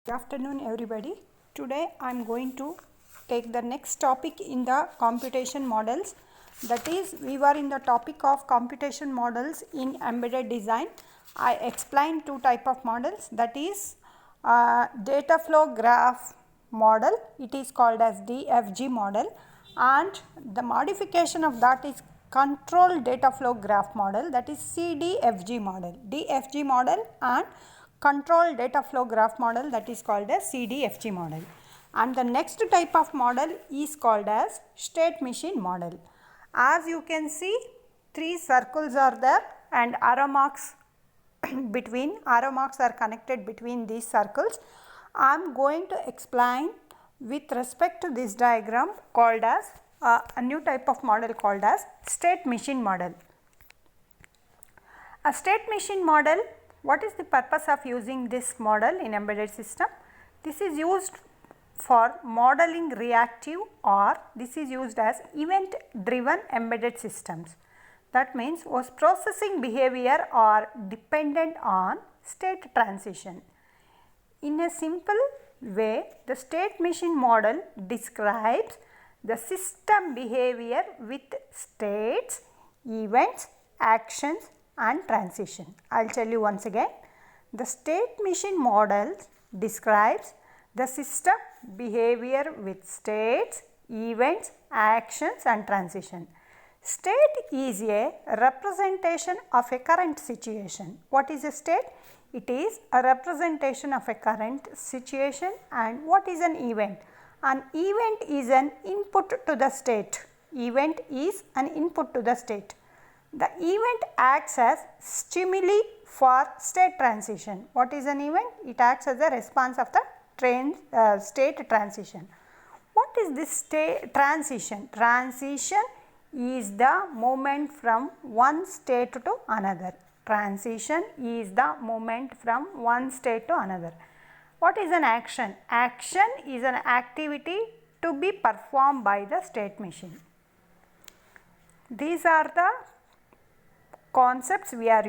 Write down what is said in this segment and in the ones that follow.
Good afternoon everybody. Today I am going to take the next topic in the computation models. That is, we were in the topic of computation models in embedded design. I explained two type of models, that is data flow graph model, it is called as DFG model, and the modification of that is control data flow graph model, that is CDFG model. DFG model and control data flow graph model, that is called as CDFG model. And the next type of model is called as state machine model. As you can see, three circles are there and arrow marks are connected between these circles. I am going to explain with respect to this diagram called as a new type of model called as state machine model. A state machine model, what is the purpose of using this model in embedded system? This is used for modeling reactive, or this is used as event driven embedded systems. That means whose processing behavior are dependent on state transition. In a simple way, the state machine model describes the system behavior with states, events, actions and transition. I will tell you once again. The state machine model describes the system behavior with states, events, actions and transition. State is a representation of a current situation. What is a state? It is a representation of a current situation. And what is an event? An event is an input to the state. Event is an input to the state. The event acts as stimuli for state transition. What is an event? It acts as a response of the state transition. What is this state transition? Transition is the movement from one state to another. Transition is the movement from one state to another. What is an action? Action is an activity to be performed by the state machine. These are the concepts we are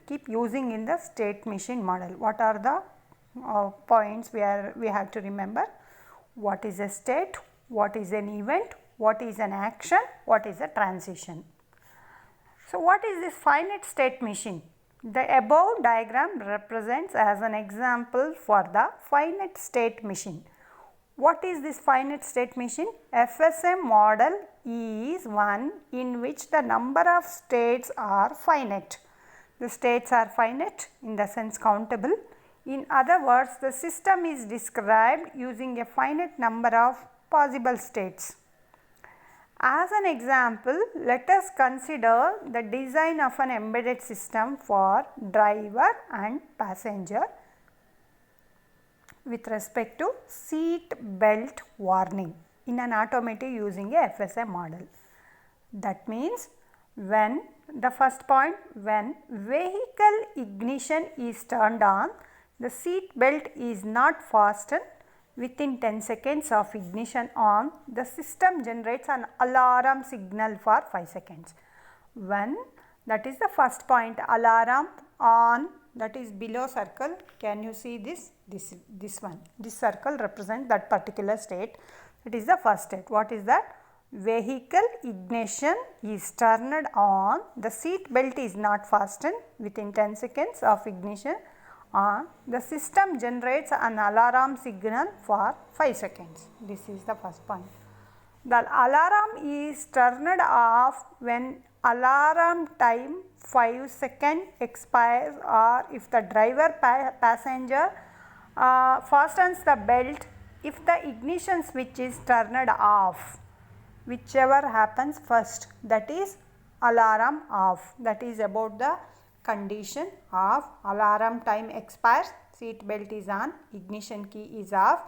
keep using in the state machine model. What are the points we have to remember? What is a state? What is an event? What is an action? What is a transition? So what is this finite state machine? The above diagram represents as an example for the finite state machine. What is this finite state machine? FSM model is one in which the number of states are finite. The states are finite, in the sense countable. In other words, the system is described using a finite number of possible states. As an example, let us consider the design of an embedded system for driver and passenger with respect to seat belt warning in an automotive using a FSM model. That means when the first point, when vehicle ignition is turned on, the seat belt is not fastened. Within 10 seconds of ignition on, the system generates an alarm signal for 5 seconds. When, that is the first point, alarm on, that is below circle. Can you see this? This one. This circle represents that particular state. It is the first state. What is that? Vehicle ignition is turned on. The seat belt is not fastened. Within 10 seconds of ignition on, the system generates an alarm signal for 5 seconds. This is the first point. The alarm is turned off when alarm time 5 seconds expires, or if the driver passenger fastens the belt, if the ignition switch is turned off. Whichever happens first, that is alarm off. That is about the condition of alarm time expires, seat belt is on, ignition key is off.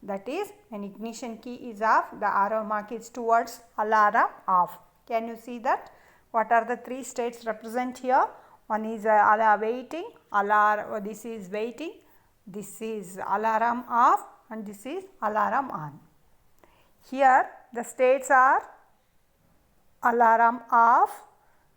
That is, when ignition key is off, the arrow mark is towards alarm off. Can you see that? What are the three states represent here? One is waiting, alarm, this is waiting, this is alarm off, and this is alarm on. Here the states are alarm off,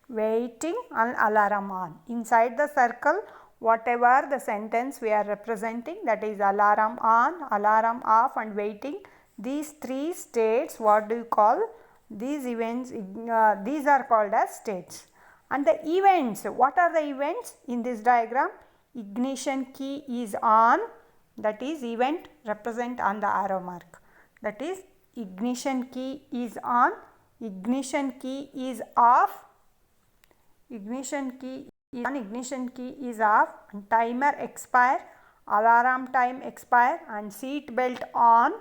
waiting and alarm on. Inside the circle, whatever the sentence we are representing, that is alarm on, alarm off and waiting. These three states, what do you call these events? These are called as states. And the events, what are the events in this diagram? Ignition key is on, that is event represent on the arrow mark. That is ignition key is on, ignition key is off, ignition key is on, ignition key is off, and timer expire, alarm time expire, and seat belt on.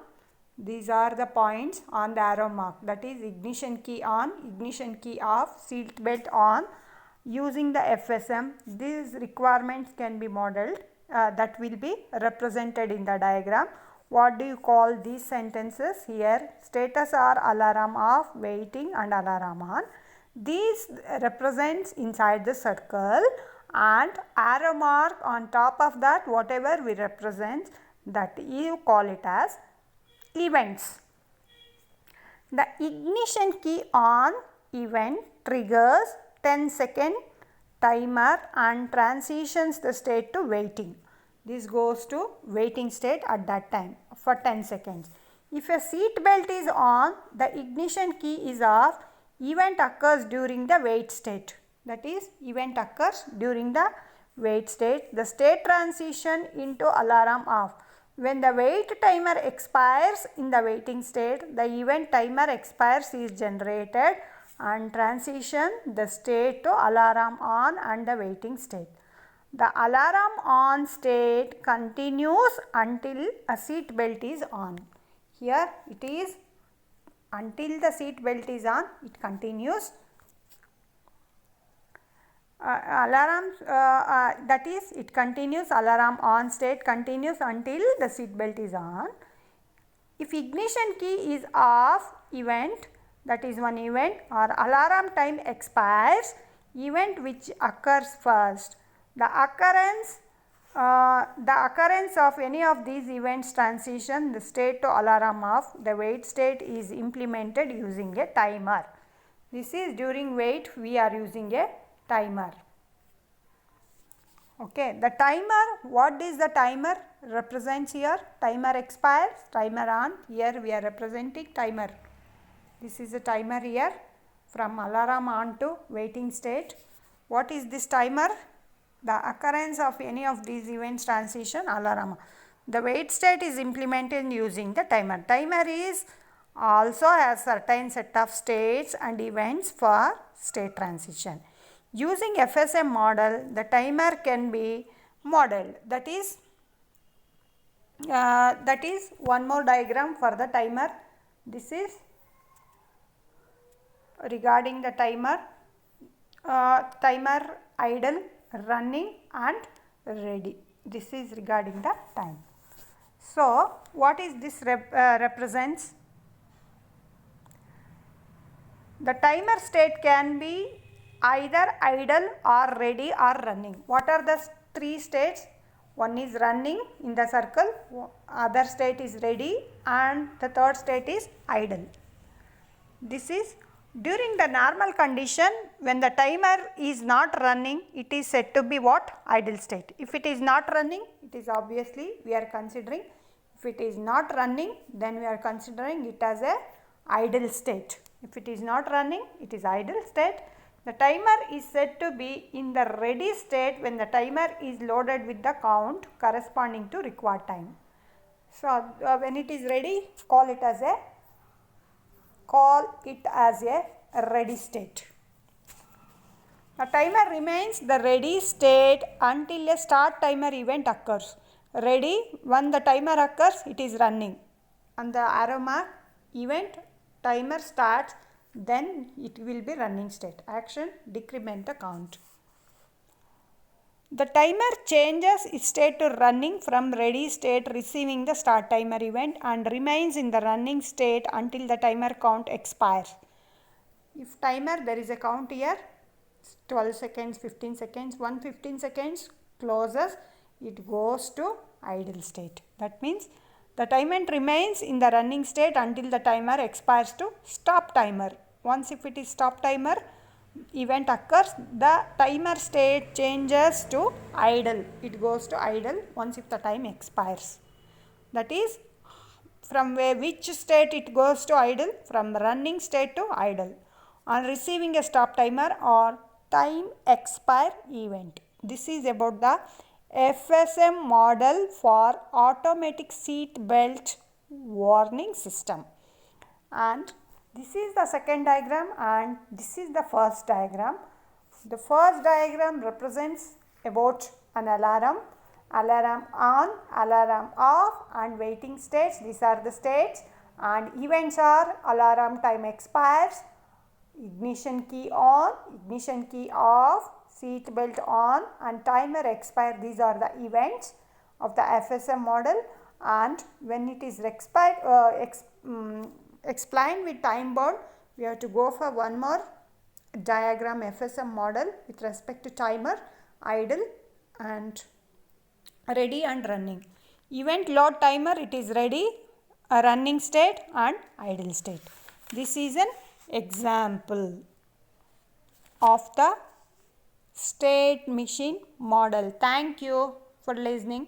These are the points on the arrow mark, that is ignition key on, ignition key off, seat belt on. Using the FSM, these requirements can be modeled, that will be represented in the diagram. What do you call these sentences? Here status are alarm off, waiting and alarm on. These represents inside the circle, and arrow mark on top of that, whatever we represent, that you call it as events. The ignition key on event triggers 10-second timer and transitions the state to waiting. This goes to waiting state at that time for 10 seconds. If a seat belt is on, the ignition key is off, event occurs during the wait state. That is, event occurs during the wait state. The state transition into alarm off. When the wait timer expires in the waiting state, the event timer expires is generated and transition the state to alarm on and the waiting state. The alarm on state continues until a seat belt is on. Here it is until the seat belt is on, it continues. That is, it continues, alarm on state continues until the seat belt is on. If ignition key is off, event, that is one event, or alarm time expires, event which occurs first. The occurrence of any of these events transition the state to alarm off. The wait state is implemented using a timer. This is during wait we are using a timer. Okay, the timer, what is the timer represents here? Timer expires, timer on. Here we are representing timer. This is a timer here from alarm on to waiting state. What is this timer? The occurrence of any of these events transition alarm. The wait state is implemented using the timer. Timer is also has certain set of states and events for state transition. Using FSM model, the timer can be modeled. That is one more diagram for the timer. This is regarding the timer, timer idle, running and ready. This is regarding the time. So, what is this represents? The timer state can be either idle or ready or running. What are the three states? One is running in the circle, other state is ready, and the third state is idle. This is during the normal condition. When the timer is not running, it is said to be what? Idle state. If it is not running, it is obviously we are considering. If it is not running, then we are considering it as a idle state. If it is not running, it is idle state. The timer is said to be in the ready state when the timer is loaded with the count corresponding to required time. So, when it is ready, call it as a ready state. The timer remains the ready state until a start timer event occurs. Ready, when the timer occurs, it is running. On the arrow mark, event, timer starts, then it will be running state. Action, decrement the count. The timer changes its state to running from ready state receiving the start timer event and remains in the running state until the timer count expires. If timer, there is a count here, 12 seconds, 15 seconds, 15 seconds closes, it goes to idle state. That means the timer remains in the running state until the timer expires to stop timer. Once if it is stop timer, event occurs, the timer state changes to idle. It goes to idle once if the time expires. That is, from which state it goes to idle? From running state to idle on receiving a stop timer or time expire event. This is about the FSM model for automatic seat belt warning system. And this is the second diagram and this is the first diagram. The first diagram represents about an alarm, alarm on, alarm off and waiting states. These are the states, and events are alarm time expires, ignition key on, ignition key off, seat belt on and timer expire. These are the events of the FSM model, and when it is explained with time bound, we have to go for one more diagram FSM model with respect to timer, idle and ready and running. Event load timer, it is ready, a running state and idle state. This is an example of the state machine model. Thank you for listening.